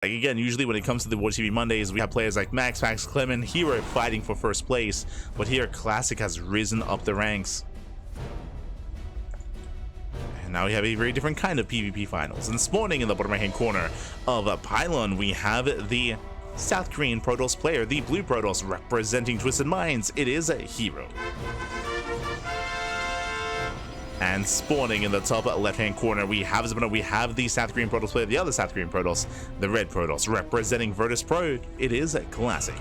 Like, again, usually when it comes to the WardiTV Mondays, we have players like Max, Clem, and herO fighting for first place, but here Classic has risen up the ranks. And now we have a very different kind of PvP finals. And spawning in the bottom right hand corner of Pylon, we have the South Korean Protoss player, the blue Protoss, representing Twisted Minds. It is herO. And spawning in the top left-hand corner, we have the South Korean Protoss player, the other South Korean Protoss, the red Protoss, representing Virtus Pro. It is Classic.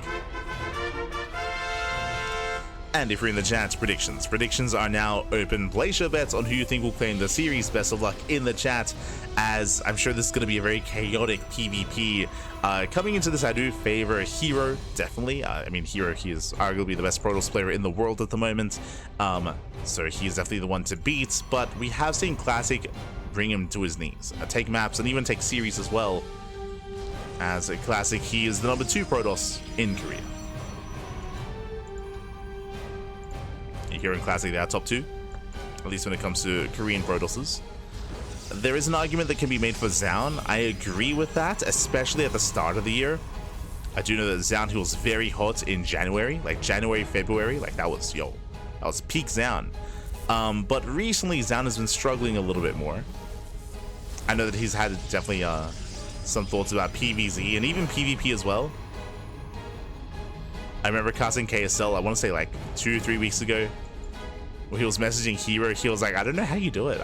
And if you're in the chat, predictions are now open. Place your bets on who you think will claim the series. Best of luck in the chat, as I'm sure this is going to be a very chaotic PvP. Coming into this, I do favor herO, definitely. I mean, herO, he is arguably the best Protoss player in the world at the moment, so he's definitely the one to beat. But we have seen Classic bring him to his knees, take maps, and even take series as well. As a Classic, he is the number 2 Protoss in Korea. Here in Classic, they are top 2, at least when it comes to Korean Protosses. There is an argument that can be made for Zaun. I agree with that, especially at the start of the year. I do know that Zaun, he was very hot in January, like January, February, like that was peak Zaun. But recently, Zaun has been struggling a little bit more. I know that he's had definitely some thoughts about PvZ and even PvP as well. I remember casting KSL, I want to say like 2-3 weeks ago, where he was messaging herO. He was like, I don't know how you do it.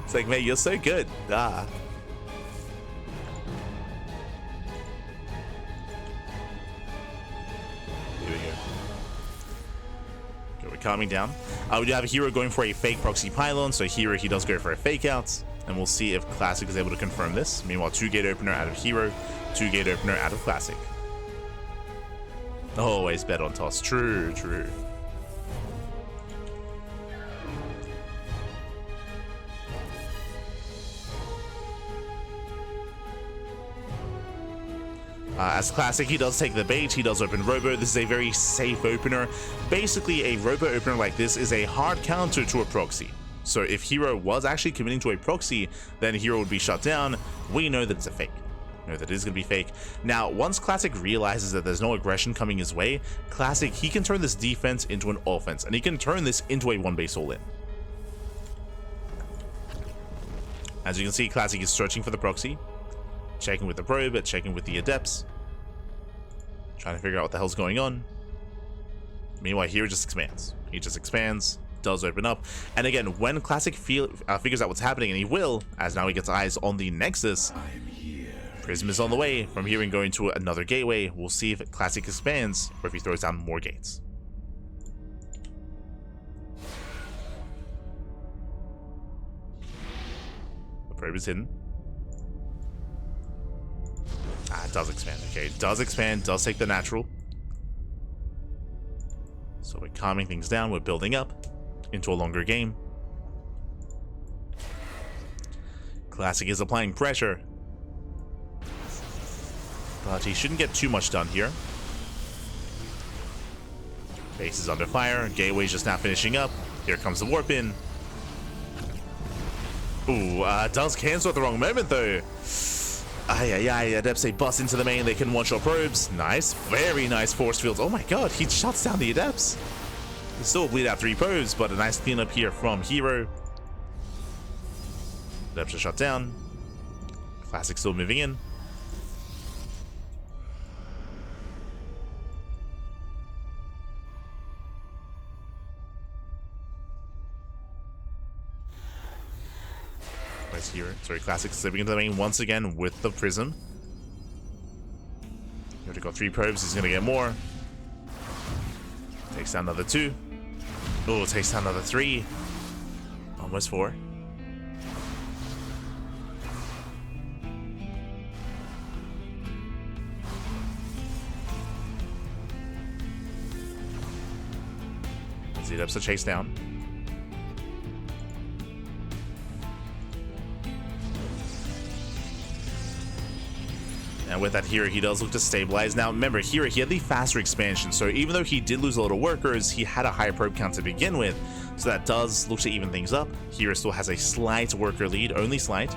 It's like, man, you're so good. Here we go. Okay, we're calming down. We do have herO going for a fake proxy pylon, so herO, he does go for a fake out, and we'll see if Classic is able to confirm this. Meanwhile, 2-gate opener out of herO, 2-gate opener out of Classic. Always bet on toss. True. As Classic, he does take the bait. He does open Robo. This is a very safe opener. Basically, a Robo opener like this is a hard counter to a proxy. So if herO was actually committing to a proxy, then herO would be shut down. We know that it's a fake. Know that it is going to be fake. Now, once Classic realizes that there's no aggression coming his way, Classic, he can turn this defense into an offense, and he can turn this into a 1-base all-in. As you can see, Classic is searching for the proxy, checking with the probe, checking with the adepts, trying to figure out what the hell's going on. Meanwhile, here just expands. He just expands, does open up, and again, when Classic figures out what's happening, and he will, as now he gets eyes on the Nexus, Prism is on the way. From here and going to another gateway. We'll see if Classic expands or if he throws down more gates. The probe is hidden. It does expand. Okay, it does expand, does take the natural. So we're calming things down, we're building up into a longer game. Classic is applying pressure, but he shouldn't get too much done here. Base is under fire. Gateway's just now finishing up. Here comes the warp in. Ooh, does cancel at the wrong moment though. Adepts, they bust into the main. They can one-shot probes. Nice. Very nice force fields. Oh my god, he shuts down the adepts. He still bleed out 3 probes, but a nice cleanup here from herO. Adepts are shut down. Classic still moving in. Here, sorry, Classic slipping into the main once again with the prism. You have to go 3 probes, he's gonna get more. Takes down another 2. Oh, takes down another 3. Almost 4. Z-Dubs to chase down. And with that here, he does look to stabilize. Now, remember, here he had the faster expansion, so even though he did lose a lot of workers, he had a higher probe count to begin with, so that does look to even things up. Here still has a slight worker lead, only slight.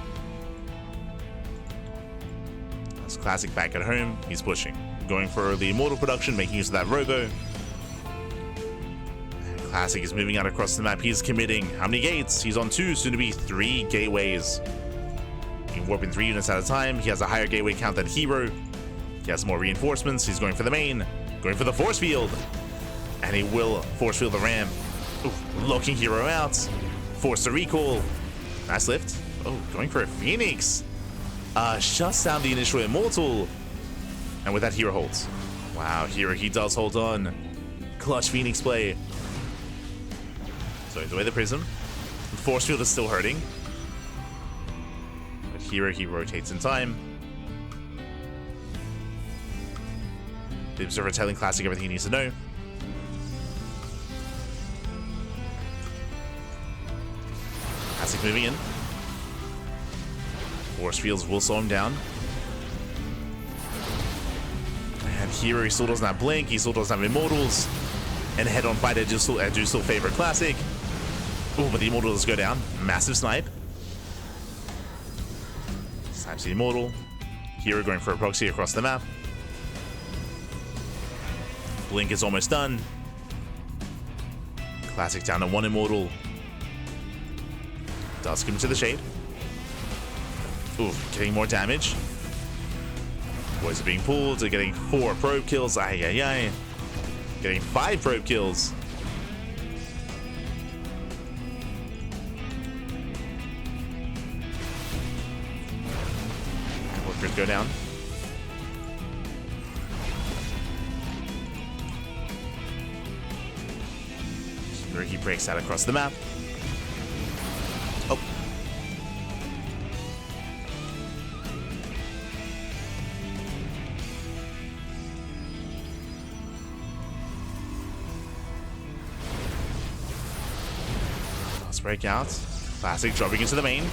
Immortals. Classic back at home. He's pushing. Going for the Immortal production, making use of that Robo. And Classic is moving out across the map. He's committing. How many gates? He's on 2, soon to be 3 gateways. He can warp in 3 units at a time. He has a higher gateway count than herO. He has more reinforcements. He's going for the main. Going for the force field. And he will force field the ram. Ooh, locking herO out. Force the recall. Nice lift. Oh, going for a Phoenix. Shuts down the initial Immortal. And with that, herO holds. Wow, herO, he does hold on. Clutch Phoenix play. So he's away the Prism. The force field is still hurting. But herO, he rotates in time. The Observer telling Classic everything he needs to know. Classic moving in. Force fields will slow him down. And herO, he still doesn't have Blink, he still doesn't have Immortals. And head on fight, I do still favor Classic. Oh, but the Immortal does go down. Massive snipe. Snipes the Immortal. herO going for a proxy across the map. Blink is almost done. Classic down to 1 Immortal. Does come to the shade. Ooh, getting more damage. Boys are being pulled. They're getting 4 probe kills. Ay, ay, ay. Getting 5 probe kills. Workers go down. He breaks out across the map. Oh. Let's break out. Classic dropping into the main. And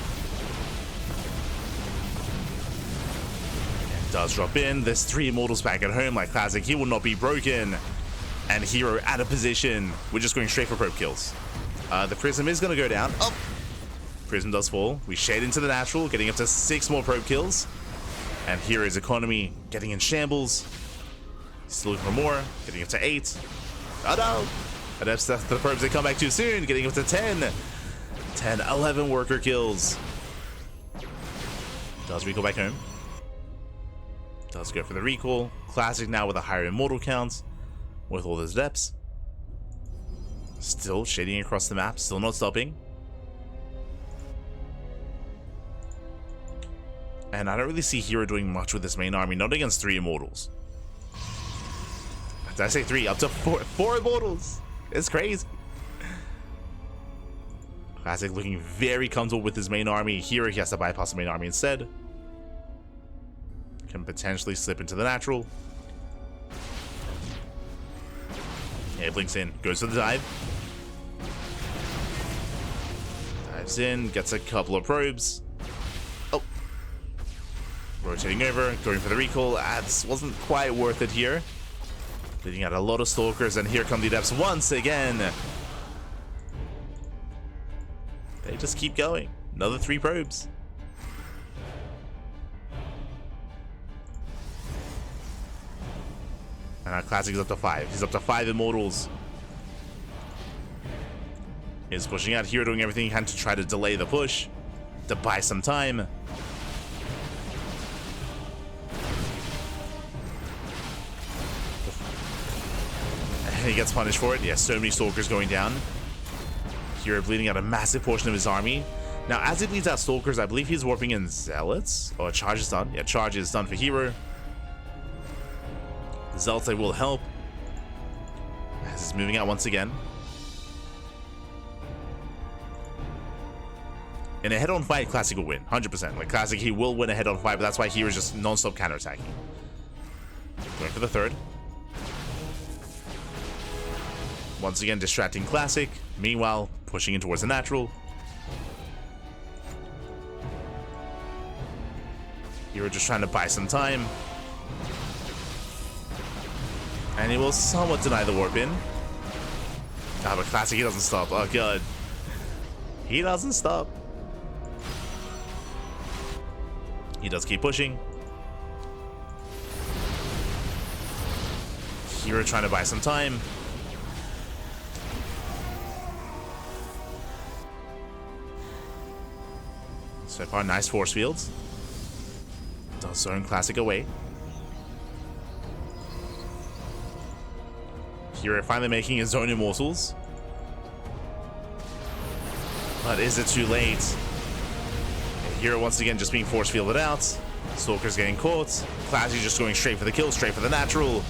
does drop in. There's 3 Immortals back at home like Classic. He will not be broken. And herO out of position. We're just going straight for probe kills. The Prism is going to go down. Oh! Prism does fall. We shade into the natural, getting up to 6 more probe kills. And herO's economy getting in shambles. Still looking for more, getting up to 8. Oh no! And that's the probes they come back too soon, getting up to 10. 10, 11 worker kills. Does recall back home. Does go for the recall. Classic now with a higher Immortal count. With all those depths. Still shading across the map, still not stopping. And I don't really see herO doing much with this main army, not against 3 Immortals. Did I say 3? Up to 4 Immortals! It's crazy. Classic looking very comfortable with his main army. herO, he has to bypass the main army instead. Can potentially slip into the natural. Yeah, blinks in, goes for the dive. Dives in, gets a couple of probes. Oh. Rotating over, going for the recall. This wasn't quite worth it here. Leading out a lot of Stalkers, and here come the depths once again. They just keep going. Another 3 probes. And our Classic is up to 5. He's up to 5 Immortals. He's pushing out here, doing everything he can to try to delay the push, to buy some time. And he gets punished for it. Yeah, so many Stalkers going down. herO bleeding out a massive portion of his army. Now, as he bleeds out Stalkers, I believe he's warping in Zealots. Oh, Charge is done. Yeah, Charge is done for herO. Zealots will help. As he's moving out once again. In a head-on fight, Classic will win. 100%. Like, Classic, he will win a head-on fight, but that's why herO's just non-stop counterattacking. Going for the 3rd. Once again, distracting Classic. Meanwhile, pushing in towards the natural. herO just trying to buy some time. And he will somewhat deny the warp in. Ah, but Classic, he doesn't stop. Oh, God. He doesn't stop. He does keep pushing. herO trying to buy some time. So far, nice force fields. Does zone classic away. herO finally making his own immortals. But is it too late? herO once again just being force fielded out. Stalker's getting caught. Classy just going straight for the kill, straight for the natural.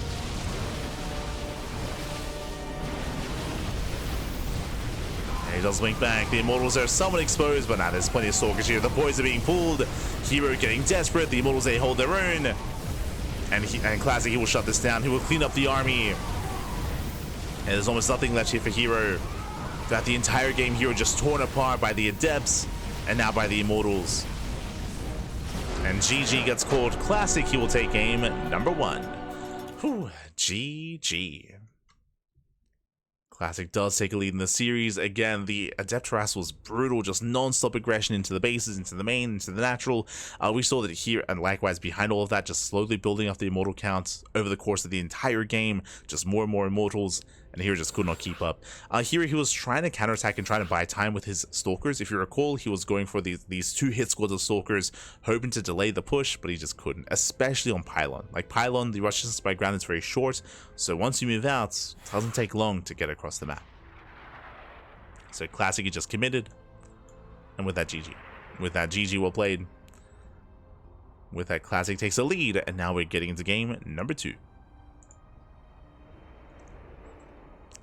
And he does blink back. The immortals are somewhat exposed, but now there's plenty of Stalkers here. The boys are being pulled. herO getting desperate. The immortals, they hold their own. And Classic, he will shut this down. He will clean up the army. And there's almost nothing left here for herO. Throughout the entire game, herO just torn apart by the Adepts and now by the Immortals. And GG gets called. Classic, he will take game number 1. Whew, GG. Classic does take a lead in the series. Again, the Adept harass was brutal, just non-stop aggression into the bases, into the main, into the natural. We saw that here, and likewise behind all of that, just slowly building up the immortal count over the course of the entire game, just more and more immortals, and herO just could not keep up. Here he was trying to counterattack and trying to buy time with his Stalkers. If you recall, he was going for these 2 hit squads of Stalkers, hoping to delay the push, but he just couldn't, especially on Pylon. Like Pylon, the rush distance by ground is very short, so once you move out, it doesn't take long to get across the map. So Classic, he just committed, and with that, GG. With that, GG, well played. With that, Classic takes a lead, and now we're getting into game number 2.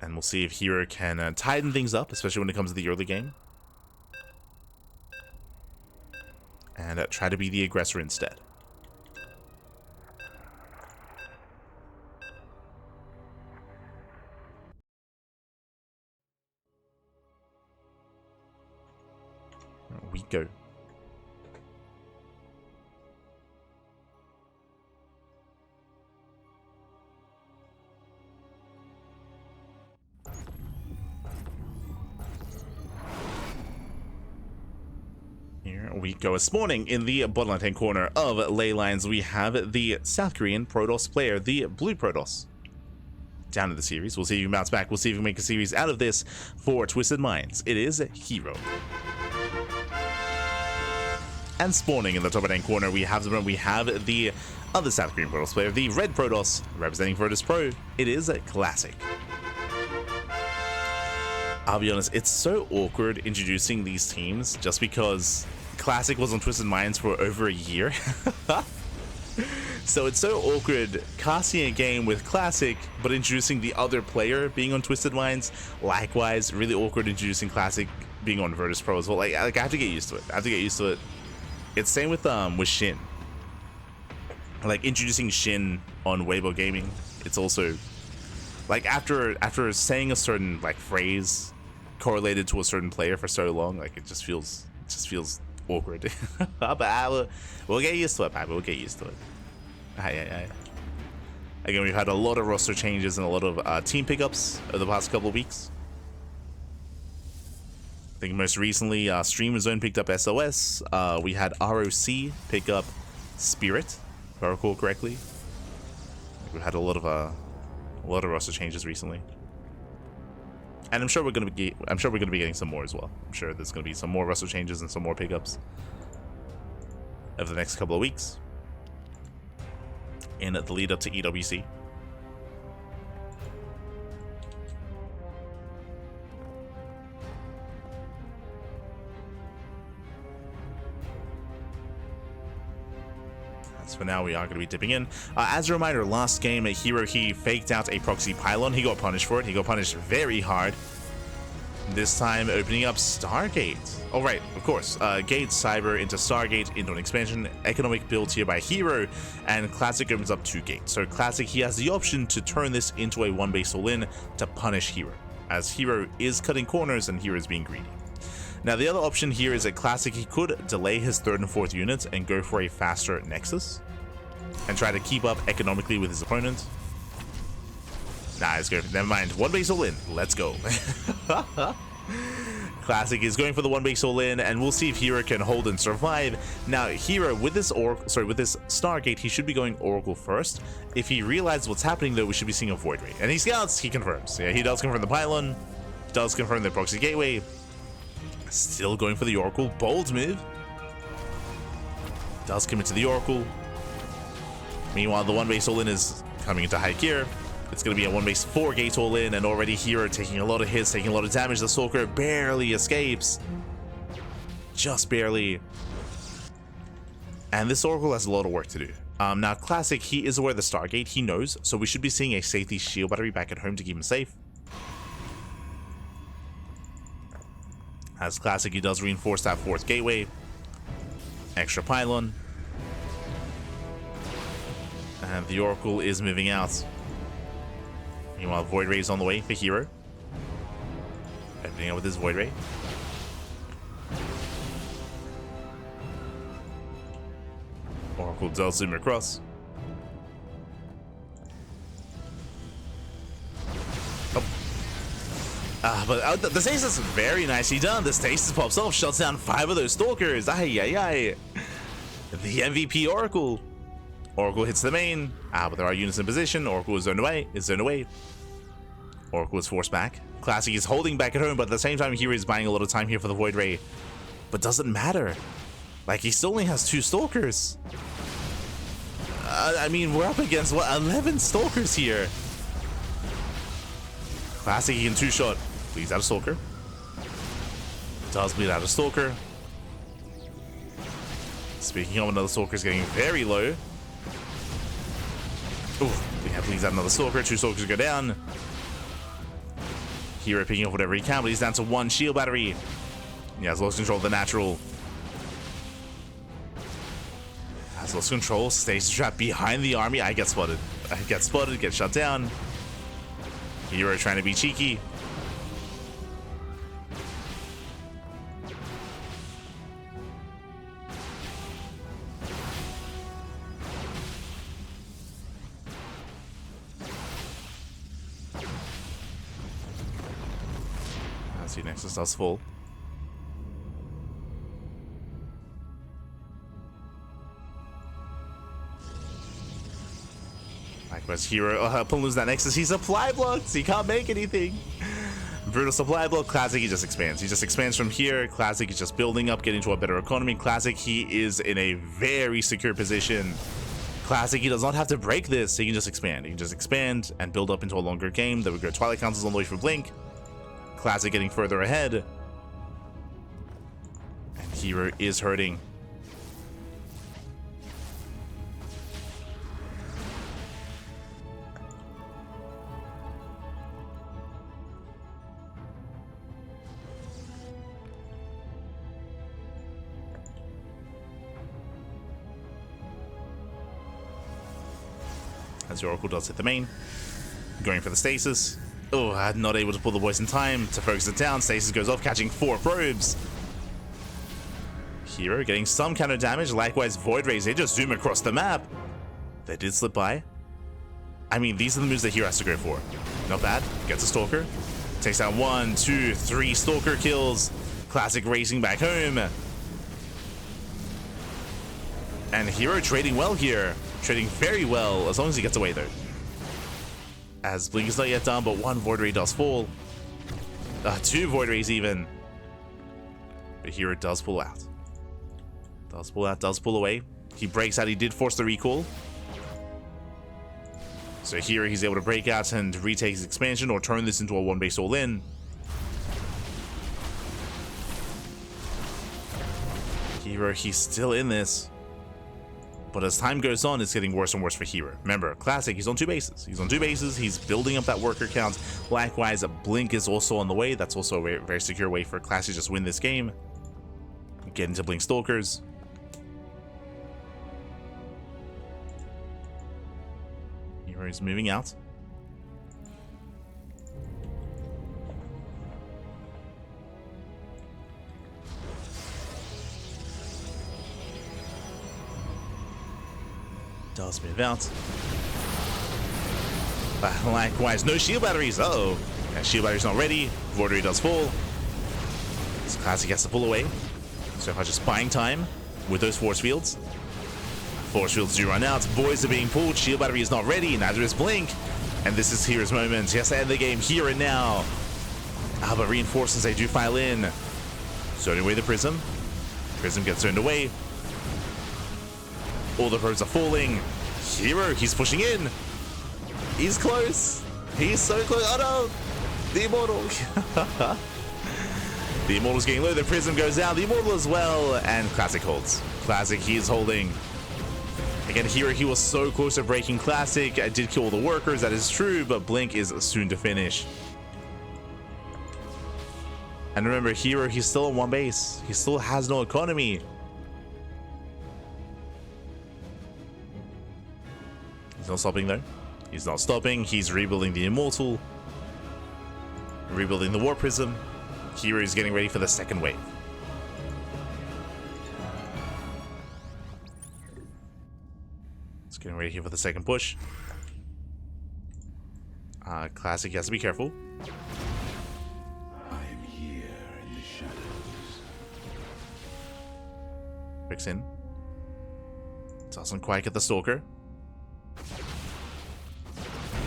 And we'll see if herO can tighten things up, especially when it comes to the early game. And try to be the aggressor instead. We go. Here we go. This morning in the bottom left hand corner of Ley Lines, we have the South Korean Protoss player, the Blue Protoss. Down to the series. We'll see if he can bounce back. We'll see if we can make a series out of this for Twisted Minds. It is herO. And spawning in the top right hand corner, we have the other South Korean Protoss player, the Red Protoss, representing Virtus Pro. It is a Classic. I'll be honest, it's so awkward introducing these teams just because Classic was on Twisted Minds for over a year. So it's so awkward casting a game with Classic, but introducing the other player being on Twisted Minds. Likewise, really awkward introducing Classic being on Virtus Pro as well. Like I have to get used to it. I have to get used to it. It's same with Shin. Like introducing Shin on Weibo Gaming, it's also like after saying a certain like phrase correlated to a certain player for so long, like it just feels awkward. But we'll get used to it, Pat. We'll get used to it. Again, we've had a lot of roster changes and a lot of team pickups over the past couple of weeks. I think most recently, Streamer Zone picked up SOS. We had ROC pick up Spirit, if I recall correctly. We've had a lot of roster changes recently, and I'm sure we're gonna be getting some more as well. I'm sure there's gonna be some more roster changes and some more pickups over the next couple of weeks in the lead up to EWC. For now, we are going to be dipping in. As a reminder, last game, herO, he faked out a proxy pylon. He got punished for it. He got punished very hard. This time, opening up Stargate. Oh, right, of course. Gate, Cyber into Stargate into an expansion. Economic build here by herO, and Classic opens up 2 gates. So Classic, he has the option to turn this into a 1 base all-in to punish herO, as herO is cutting corners and herO is being greedy. Now, the other option here is that Classic, he could delay his 3rd and 4th units and go for a faster Nexus and try to keep up economically with his opponent. Nah, let's go. Never mind. 1 base all in. Let's go. Classic is going for the one base all in, and we'll see if herO can hold and survive. Now, herO with this with this Stargate, he should be going Oracle first. If he realizes what's happening, though, we should be seeing a Void Ray. And he scouts, he confirms. Yeah, he does confirm the pylon, does confirm the proxy gateway. Still going for the Oracle, bold move. Does commit to the Oracle. Meanwhile, the one base all in is coming into high gear. It's going to be a one base 4 gate all in, and already herO taking a lot of hits, taking a lot of damage. The Stalker barely escapes. Just barely. And this Oracle has a lot of work to do. Now, Classic, he is aware of the Stargate. He knows, so we should be seeing a safety shield battery back at home to keep him safe. As Classic, he does reinforce that 4th gateway. Extra pylon. And the Oracle is moving out. Meanwhile, Void Ray is on the way for herO. Opening up with his Void Ray. Oracle does zoom across. But the stasis is very nicely done. The stasis pops off, shuts down 5 of those Stalkers. Ay, ay, ay. The MVP Oracle. Oracle hits the main. But there are units in position. Oracle is zoned away. Oracle is forced back. Classic is holding back at home, but at the same time, herO is buying a lot of time here for the Void Ray. But doesn't matter. Like, he still only has 2 Stalkers. I mean, we're up against, what, 11 Stalkers here. Classic, he can 2-shot. Bleeds out a Stalker. Does bleed out a Stalker. Speaking of, another Stalker is getting very low. Ooh, yeah, bleeds out another Stalker. 2 Stalkers go down. herO picking up whatever he can, but he's down to 1 shield battery. He has lost control of the natural. Has lost control. Stays trapped behind the army. I get spotted. Get shut down. herO trying to be cheeky. See, Nexus does fall. Likewise, herO pulling lose that Nexus. He supply blocks. He can't make anything. Brutal supply block. Classic, he just expands. He just expands from here. Classic is just building up, getting to a better economy. Classic, he is in a very secure position. Classic, he does not have to break this. He can just expand. He can just expand and build up into a longer game. There we go. Twilight Council's on the way for Blink. Classic getting further ahead. And herO is hurting. As the Oracle does hit the main. Going for the stasis. Oh, I'm not able to pull the voice in time to focus it down. Stasis goes off, catching 4 probes. herO getting some counter damage. Likewise, Void Rays, they just zoom across the map. They did slip by. I mean, these are the moves that herO has to go for. Not bad. Gets a Stalker. Takes out 1, 2, 3 Stalker kills. Classic racing back home. And herO trading well here. Trading very well, as long as he gets away, though. As Blink is not yet done, but 1 Void Ray does fall. 2 Void Rays even. But herO does pull out. Does pull away. He breaks out. He did force the recall. So here he's able to break out and retake his expansion or turn this into a 1 base all in. herO, he's still in this. But as time goes on, it's getting worse and worse for herO. Remember, Classic, he's on 2 bases. He's building up that worker count. Likewise, Blink is also on the way. That's also a very secure way for Classic to just win this game. Get into Blink Stalkers. herO is moving out. Does move out. Likewise, no shield batteries. Uh-oh. Yeah, shield battery's not ready. Wardi does fall. So Classic has to pull away. So far just buying time with those force fields. Force fields do run out. Boys are being pulled. Shield battery is not ready. Neither is Blink. And this is hero's moment. He has to end the game here and now. But reinforcements, they do file in. Zoning away the Prism. Prism gets turned away. All the probes are falling. herO, he's pushing in. He's close. He's so close. Oh no! The Immortal. The Immortal's getting low. The Prism goes down. The Immortal as well. And Classic holds. Classic, he is holding. Again, herO, he was so close to breaking Classic. I did kill all the workers, that is true, but Blink is soon to finish. And remember, herO, he's still on one base. He still has no economy. He's not stopping though. He's not stopping. He's rebuilding the Immortal. Rebuilding the War Prism. herO is getting ready for the second wave. It's getting ready here for the second push. Classic, he has to be careful. I am here in the shadows. Picks in. Doesn't quite get the Stalker.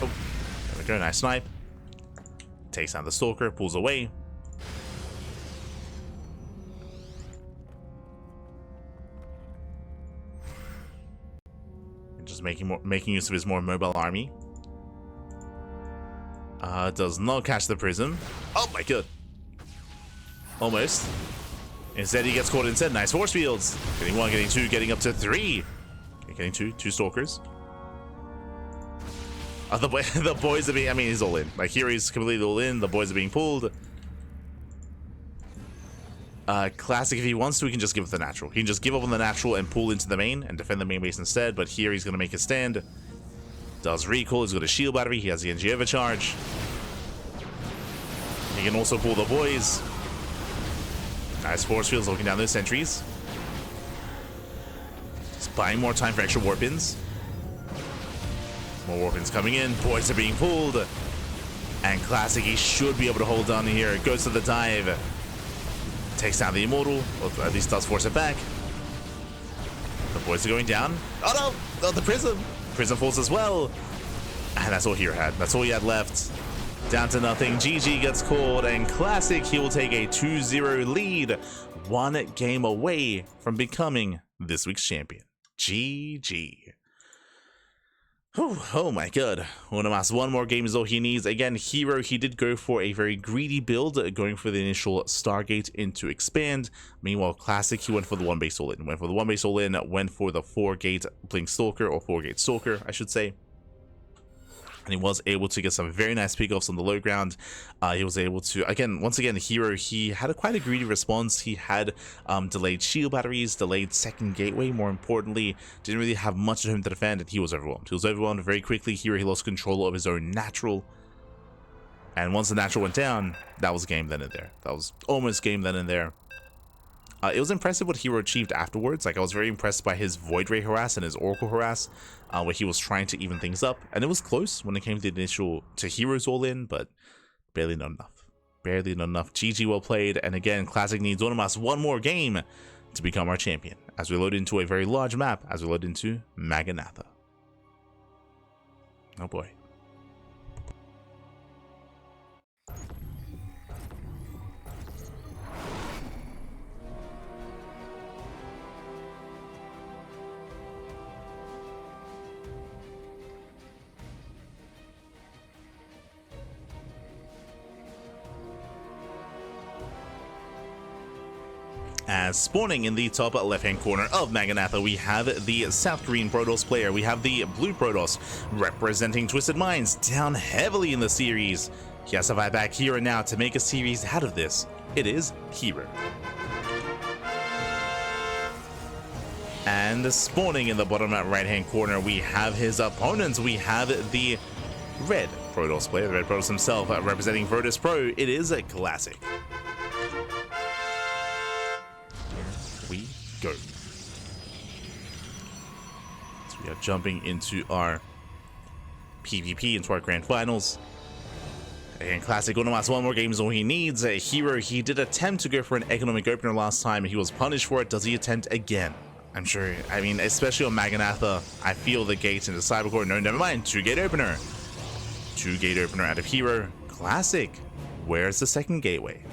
Oh, there we go. Nice snipe. Takes out the Stalker, pulls away. And just making use of his more mobile army. Does not catch the Prism. Oh my god. Almost. Instead, he gets caught instead. Nice force fields. Getting one, getting two, getting up to three. Getting two Stalkers. The boys are being, I mean, he's all in. Like, here he's completely all in. The boys are being pulled. Classic, if he wants to, he can just give up the natural. He can just give up on the natural and pull into the main and defend the main base instead. But here he's going to make a stand. Does recall. He's got a shield battery. He has the NG overcharge. He can also pull the boys. Nice force fields looking down those sentries. Just buying more time for extra warpins. More warpins coming in. Boys are being pulled. And Classic, he should be able to hold on here. Goes to the dive. Takes down the Immortal. Or at least does force it back. The boys are going down. Oh no! Oh, the Prism! Prism falls as well. And that's all herO had. That's all he had left. Down to nothing. GG gets called. And Classic, he will take a 2-0 lead. One game away from becoming this week's champion. GG. Whew, oh my god. Unomas, one more game is all he needs. Again, herO, he did go for a very greedy build, going for the initial Stargate into expand. Meanwhile, Classic, he went for the one base all in. Went for the one base all in, went for the 4-gate Blink Stalker, or 4-gate Stalker, I should say. And he was able to get some very nice pickoffs on the low ground. He was able to, once again, herO, he had quite a greedy response. He had delayed shield batteries, delayed second gateway, more importantly. Didn't really have much of him to defend, and he was overwhelmed. He was overwhelmed very quickly. herO, he lost control of his own natural. And once the natural went down, that was game then and there. That was almost game then and there. It was impressive what herO achieved afterwards. Like, I was very impressed by his Void Ray harass and his Oracle harass, where he was trying to even things up. And it was close when it came to the initial, to hero's all in, but barely not enough. Barely not enough. GG, well played. And again, Classic needs Unomas one more game to become our champion, as we load into a very large map, as we load into Maganatha. Oh boy. As spawning in the top left-hand corner of Maganatha, we have the South Korean Protoss player. We have the Blue Protoss representing Twisted Minds, down heavily in the series. He has to fight back here and now to make a series out of this. It is herO. And spawning in the bottom right-hand corner, we have his opponents. We have the Red Protoss player, the Red Protoss himself, representing Virtus Pro. It is a Classic. We go. So we are jumping into our PvP, into our grand finals. And Classic Onomas, one more game is all he needs. herO, he did attempt to go for an economic opener last time. He was punished for it. Does he attempt again? I'm sure. I mean, especially on Maganatha, I feel the gates into Cybercore. No, never mind. 2-gate opener. 2-gate opener out of herO. Classic. Where's the second gateway?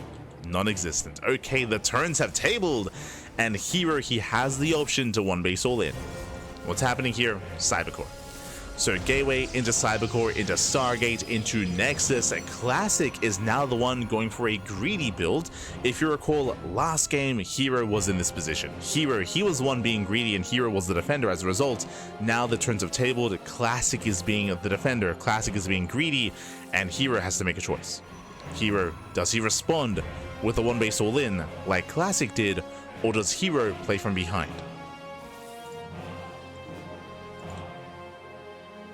Non-existent. Okay, the turns have tabled. And herO, he has the option to 1-base all in. What's happening here? Cybercore. So Gateway into Cybercore, into Stargate, into Nexus. Classic is now the one going for a greedy build. If you recall, last game, herO was in this position. herO, he was the one being greedy and herO was the defender as a result. Now the turns have tabled. Classic is being the defender. Classic is being greedy and herO has to make a choice. herO, does he respond with a 1-base all-in like Classic did, or does herO play from behind?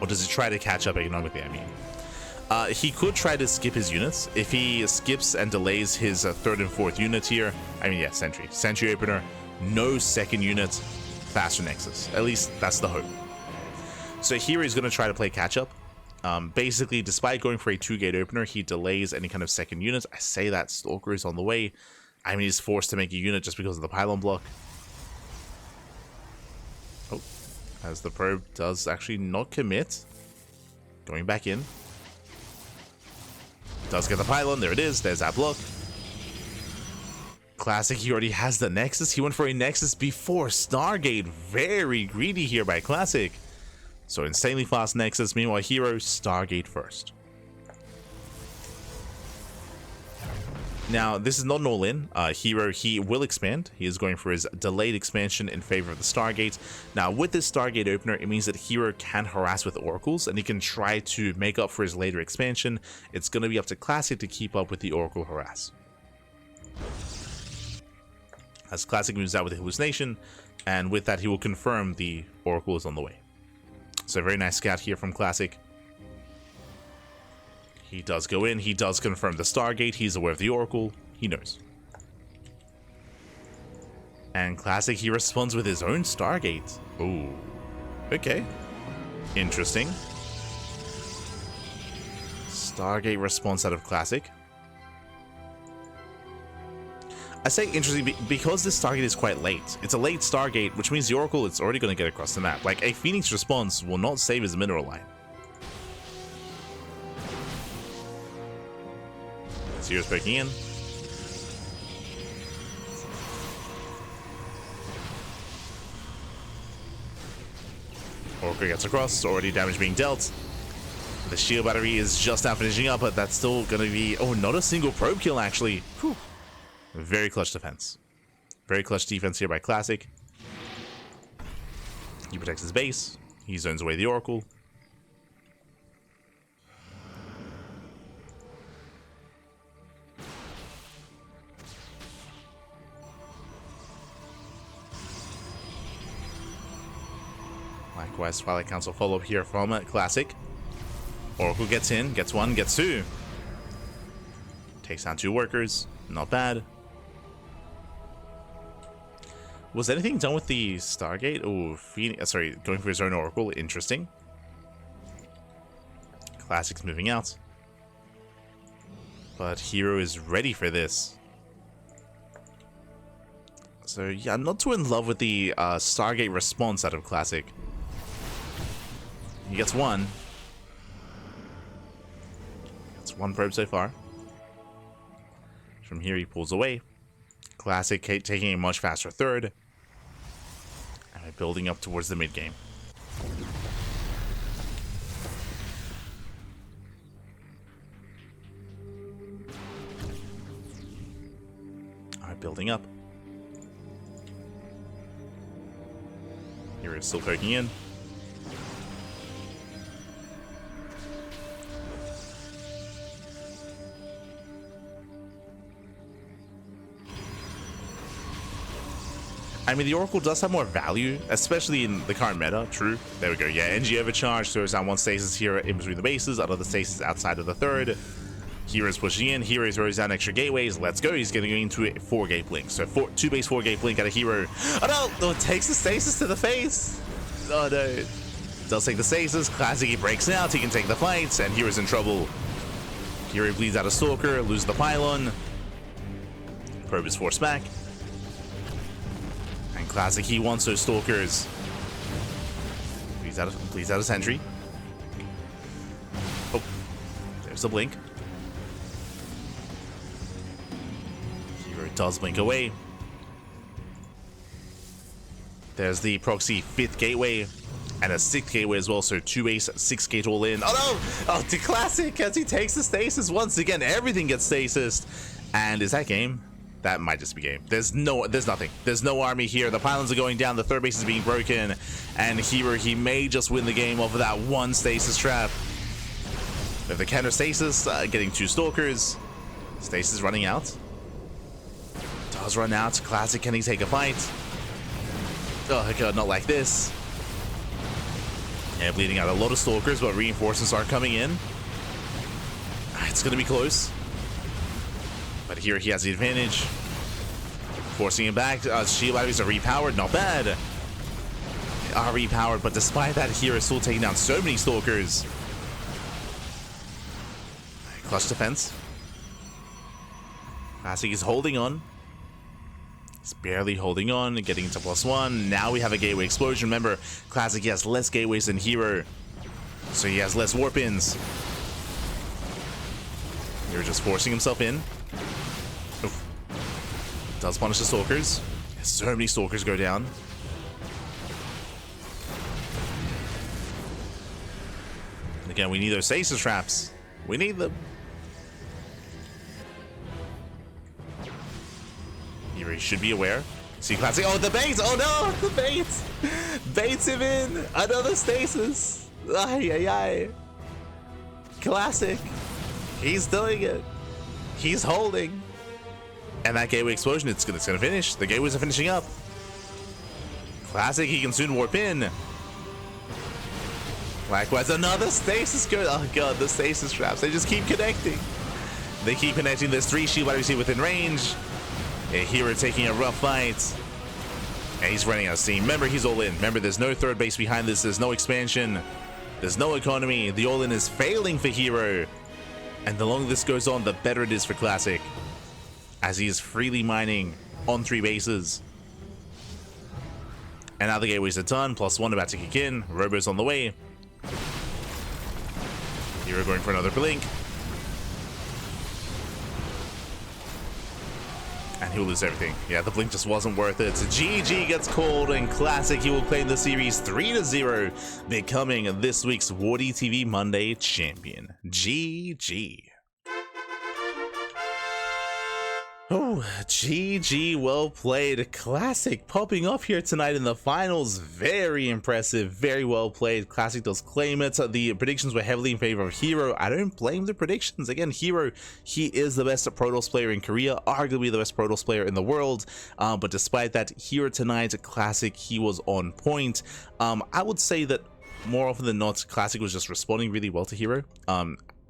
Or does he try to catch up economically, I mean? He could try to skip his units. If he skips and delays his 3rd and 4th unit here, I mean, yeah, Sentry. Sentry opener, no second unit, faster Nexus. At least that's the hope. So here he's going to try to play catch up. Basically, despite going for a 2-gate opener, he delays any kind of second unit. I say that Stalker is on the way. I mean, he's forced to make a unit just because of the pylon block. Oh. As the probe does actually not commit. Going back in. Does get the pylon. There it is. There's that block. Classic, he already has the Nexus. He went for a Nexus before Stargate. Very greedy here by Classic. So insanely fast Nexus. Meanwhile, herO, Stargate first. Now, this is not an all-in. herO, he will expand. He is going for his delayed expansion in favor of the Stargate. Now, with this Stargate opener, it means that herO can harass with Oracles, and he can try to make up for his later expansion. It's going to be up to Classic to keep up with the Oracle harass. As Classic moves out with the Hallucination, and with that, he will confirm the Oracle is on the way. So, very nice scout here from Classic. He does go in, he does confirm the Stargate, he's aware of the Oracle, he knows. And Classic, he responds with his own Stargate. Ooh, okay. Interesting. Stargate response out of Classic. I say interesting because this Stargate is quite late. It's a late Stargate, which means the Oracle is already going to get across the map. Like, a Phoenix response will not save his mineral line. Here's breaking in. Oracle gets across, already damage being dealt. The shield battery is just now finishing up, but that's still going to be... Oh, not a single probe kill, actually. Whew. Very clutch defense. Very clutch defense here by Classic. He protects his base. He zones away the Oracle. Likewise, Twilight Council follow-up here from Classic. Oracle gets in, gets one, gets two. Takes down 2 workers. Not bad. Was anything done with the Stargate? Oh, sorry, going for his own Oracle. Interesting. Classic's moving out. But herO is ready for this. So, yeah, I'm not too in love with the Stargate response out of Classic. He gets one. That's 1 probe so far. From here, he pulls away. Classic taking a much faster 3rd. And building up towards the mid game. Alright, building up. Here is still poking in. I mean, the Oracle does have more value, especially in the current meta. True. There we go. Yeah, NG overcharge. Throws down 1 stasis here in between the bases, another stasis outside of the 3rd. herO's pushing in. herO throws down extra gateways. Let's go. He's getting into a 4-gate blink. So 2-base 4-gate blink out of herO. Oh no! Oh, it takes the stasis to the face. Oh no. Does take the stasis. Classic, he breaks out. He can take the fights, and herO's in trouble. Hero bleeds out a Stalker, loses the pylon. Probe is forced back. And Classic, he wants those Stalkers. Bleeds out a sentry. Oh, there's the blink. Hero does blink away. There's the proxy 5th gateway and a 6th gateway as well, so 2 ace, 6 gate all in. Oh no! Oh, to Classic as he takes the stasis once again. Everything gets stasis. And is that game? That might just be game. There's nothing. There's no army here. The pylons are going down. The 3rd base is being broken. And hero, he may just win the game off of that one stasis trap. With the counter stasis, getting 2 Stalkers. Stasis running out. Does run out. Classic, can he take a fight? Oh god, not like this. Yeah, bleeding out a lot of Stalkers, but reinforcements are coming in. It's gonna be close. But here he has the advantage. Forcing him back. Shield batteries are repowered. Not bad. They are repowered, but despite that, here is still taking down so many Stalkers. Clutch defense. Classic is holding on. He's barely holding on and getting into +1. Now we have a gateway explosion. Remember, Classic, he has less gateways than hero, so he has less warp-ins. Hero just forcing himself in. Oof. Does punish the Stalkers. So many Stalkers go down. And again, we need those stasis traps. We need them. He should be aware. See Classic. Oh, the bait! Oh no! The bait! Baits him in! Another stasis! Ay, ay, ay. Classic. He's doing it. He's holding. And that gateway explosion, it's gonna finish. The gateways are finishing up. Classic, he can soon warp in. Likewise, another stasis go. Oh god, the stasis traps. They just keep connecting. They keep connecting. There's 3 shield batteries here within range. A hero taking a rough fight. And he's running out of steam. Remember, he's all in. Remember, there's no 3rd base behind this. There's no expansion. There's no economy. The all in is failing for hero. And the longer this goes on, the better it is for Classic, as he is freely mining on 3 bases. And now the gateways are done. +1 about to kick in. Robo's on the way. Hero going for another blink. And he'll lose everything. Yeah, the blink just wasn't worth it. So GG gets called, and Classic, he will claim the series 3-0, becoming this week's WardiTV Monday champion. GG. Oh, GG, well played. Classic popping off here tonight in the finals. Very impressive, very well played. Classic does claim it. The predictions were heavily in favor of hero. I don't blame the predictions. Again, hero, he is the best Protoss player in Korea, arguably the best Protoss player in the world. But despite that, hero tonight, Classic, he was on point. I would say that more often than not, Classic was just responding really well to hero.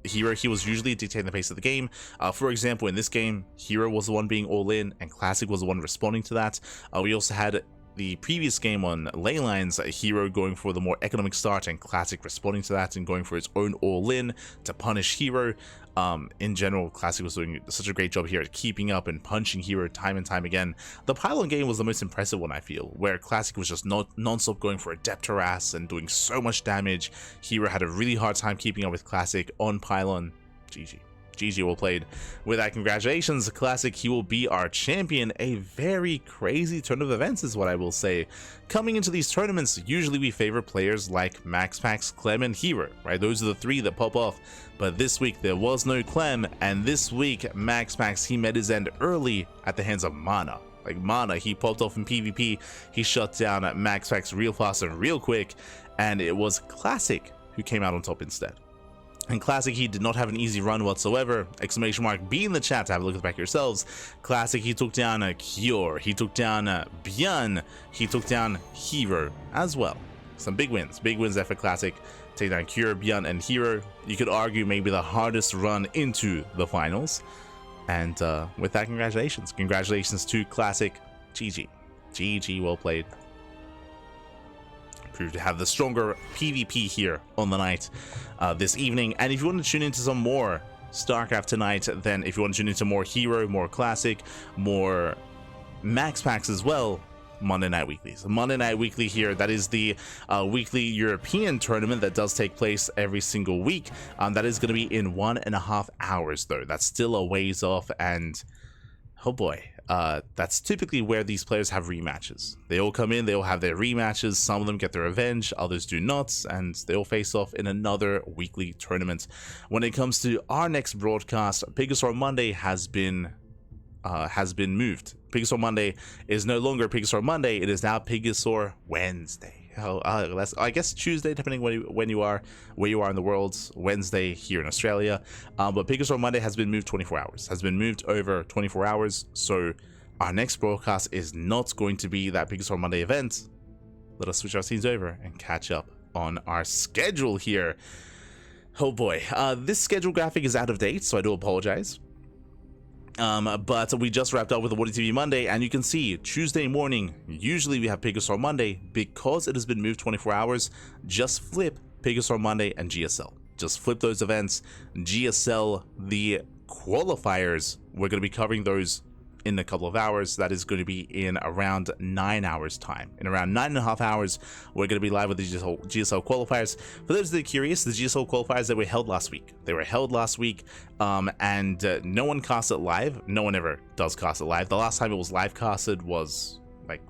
Hero, he was usually dictating the pace of the game. For example, in this game, hero was the one being all in and Classic was the one responding to that. We also had the previous game on ley lines, hero going for the more economic start and Classic responding to that and going for his own all in to punish hero. In general, Classic was doing such a great job here at keeping up and punching hero time and time again. The pylon game was the most impressive one, I feel, where Classic was just non-stop going for a depth harass and doing so much damage. Hero had a really hard time keeping up with Classic on pylon. GG. GG, well played. With that, congratulations, Classic, he will be our champion. A very crazy turn of events is what I will say. Coming into these tournaments, usually we favor players like MaxPax, Clem, and hero, right? Those are the 3 that pop off. But this week, there was no Clem, and this week, MaxPax, he met his end early at the hands of Mana. Like Mana, he popped off in PvP, he shut down at MaxPax real fast and real quick, and it was Classic who came out on top instead. And Classic, he did not have an easy run whatsoever. Exclamation mark be in the chat to have a look at the back yourselves. Classic, he took down Cure, he took down Byan, he took down hero as well. Some big wins there for Classic. Take down Cure, Byan, and hero. You could argue maybe the hardest run into the finals. And with that, congratulations. Congratulations to Classic. GG. GG, well played. Proved to have the stronger PvP here on the night this evening. And if you want to tune into some more StarCraft tonight. Then if you want to tune into more herO, more classic, more max packs as well, Monday Night Weeklies. Monday Night Weekly here, that is the weekly European tournament that does take place every single week. That is going to be in 1.5 hours though. That's still a ways off, and oh boy, that's typically where these players have rematches. They all come in, they all have their rematches, some of them get their revenge, others do not, and they all face off in another weekly tournament. When it comes to our next broadcast, Pegasaur Monday has been moved. Pegasaur Monday is no longer Pegasaur Monday, it is now Pegasaur Wednesday. That's, I guess, Tuesday, depending where you are in the world. Wednesday here in Australia. But Pegasaur Monday has been moved 24 hours. Has been moved over 24 hours. So our next broadcast is not going to be that Pegasaur Monday event. Let us switch our scenes over and catch up on our schedule here. Oh boy, this schedule graphic is out of date, so I do apologize. But we just wrapped up with the WardiTV Monday, and you can see Tuesday morning, usually we have Pegasaur Monday. Because it has been moved 24 hours, just flip Pegasaur Monday and GSL. Just flip those events. GSL, the qualifiers, we're going to be covering those in a couple of hours. That is going to be in around 9 hours time. In around 9.5 hours, we're going to be live with the GSL qualifiers. For those that are curious, the GSL qualifiers, they were held last week. And no one cast it live. No one ever does cast it live. The last time it was live casted was like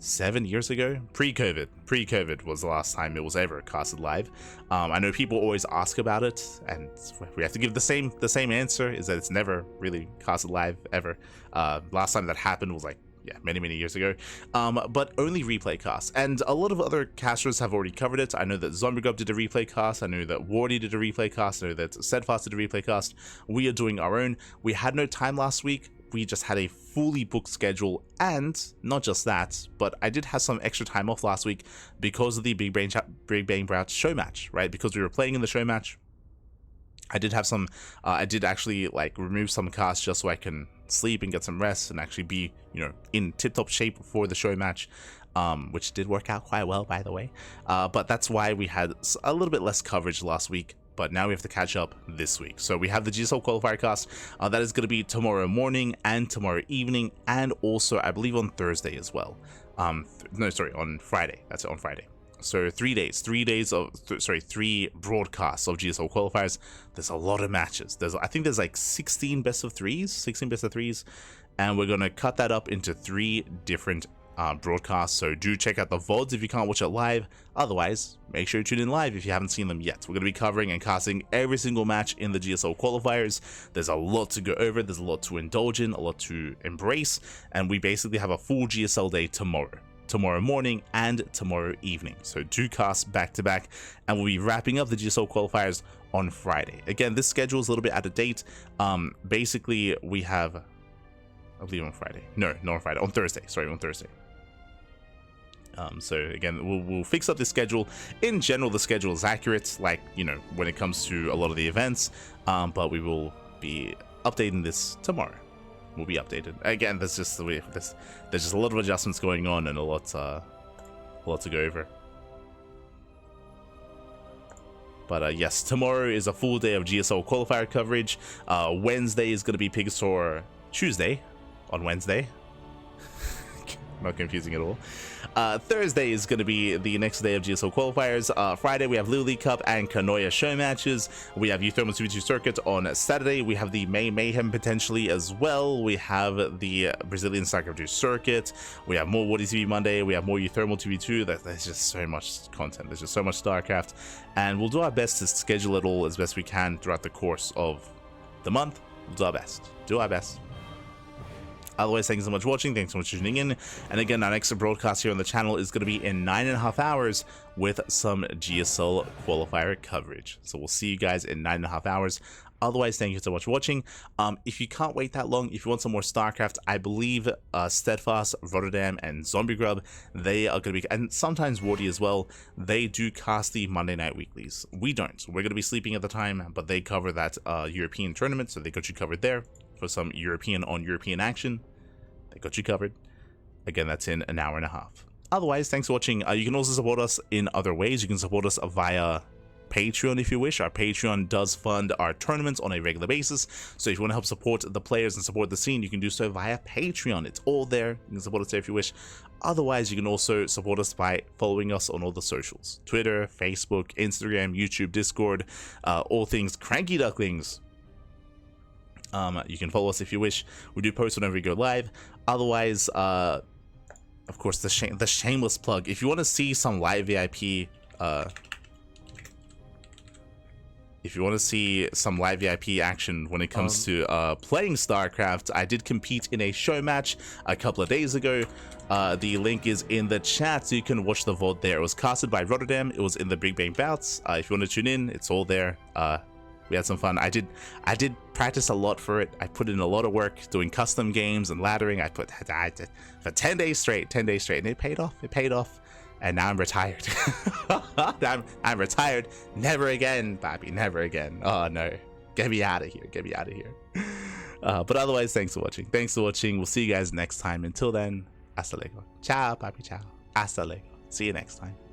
7 years ago. Pre-COVID was the last time it was ever casted live. I know people always ask about it, and we have to give the same answer, is that it's never really casted live ever. Last time that happened was like, yeah, many years ago. But only replay casts, and a lot of other casters have already covered it. I know that ZombieGrub did a replay cast, I know that Wardi did a replay cast, I know that Steadfast did a replay cast. We are doing our own. We had no time last week. We just had a fully booked schedule, and not just that, but I did have some extra time off last week because of the Big Bang Brought show match, right? Because we were playing in the show match. I did have some, I did actually like remove some casts just so I can sleep and get some rest and actually be, you know, in tip-top shape for the show match, which did work out quite well, by the way. But that's why we had a little bit less coverage last week. But now we have to catch up this week. So we have the GSL qualifier cast. That is going to be tomorrow morning and tomorrow evening, and also I believe on Thursday as well. No, sorry, on Friday. That's it, on Friday. So 3 days, 3 broadcasts of GSL qualifiers. There's a lot of matches. I think there's like 16 best of threes, and we're going to cut that up into 3 different broadcasts. So do check out the VODs if you can't watch it live. Otherwise, make sure you tune in live if you haven't seen them yet. We're going to be covering and casting every single match in the GSL qualifiers. There's a lot to go over, there's a lot to indulge in, a lot to embrace, and we basically have a full GSL day tomorrow morning and tomorrow evening. So 2 casts back to back, and we'll be wrapping up the GSL qualifiers on Friday. Again, this schedule is a little bit out of date. Basically we have, I believe on Friday, no, not on Friday, on Thursday, sorry, on Thursday. So again, we'll fix up the schedule. In general, the schedule is accurate, like, you know, when it comes to a lot of the events, but we will be updating this tomorrow. Will be updated. Again, there's just there's just a lot of adjustments going on and a lot to go over. But yes, tomorrow is a full day of GSL qualifier coverage. Wednesday is going to be Pegasaur Tuesday on Wednesday. Not confusing at all. Thursday is going to be the next day of GSL qualifiers. Friday we have Little League Cup and Kanoya show matches. We have Uthermal 2v2 circuit on Saturday. We have the May Mayhem potentially as well. We have the Brazilian StarCraft 2 circuit. We have more WardiTV Monday. We have more Uthermal 2v2. There's just so much content. There's just so much StarCraft, and we'll do our best to schedule it all as best we can throughout the course of the month. We'll do our best. Do our best. Otherwise, thank you so much for watching, thanks so much for tuning in, and again, our next broadcast here on the channel is going to be in 9.5 hours with some GSL qualifier coverage. So we'll see you guys in 9.5 hours. Otherwise, thank you so much for watching. If you can't wait that long, if you want some more StarCraft, I believe Steadfast, Rotterdam, and ZombieGrub, they are going to be, and sometimes Wardi as well, they do cast the Monday Night Weeklies. We don't. We're going to be sleeping at the time, but they cover that European tournament, so they got you covered there. For some European on European action, they got you covered. Again, that's in an hour and a half. Otherwise, thanks for watching. You can also support us in other ways. You can support us via Patreon if you wish. Our Patreon does fund our tournaments on a regular basis, so if you want to help support the players and support the scene, you can do so via Patreon. It's all there. You can support us there if you wish. Otherwise, you can also support us by following us on all the socials: Twitter, Facebook, Instagram, YouTube, Discord, all things CranKy Ducklings. You can follow us if you wish. We do post whenever we go live. Otherwise, of course, the shameless plug. If you want to see some live VIP, action when it comes to playing StarCraft, I did compete in a show match a couple of days ago. The link is in the chat, so you can watch the VOD there. It was casted by Rotterdam. It was in the Big Bang Bouts. If you want to tune in, it's all there. We had some fun. I did practice a lot for it. I put in a lot of work doing custom games and laddering. I did for 10 days straight, and it paid off. And now I'm retired. I'm retired. Never again, Bobby. Never again. Oh no, get me out of here. But otherwise, thanks for watching. We'll see you guys next time. Until then, hasta luego. Ciao, Bobby. Ciao. Hasta luego. See you next time.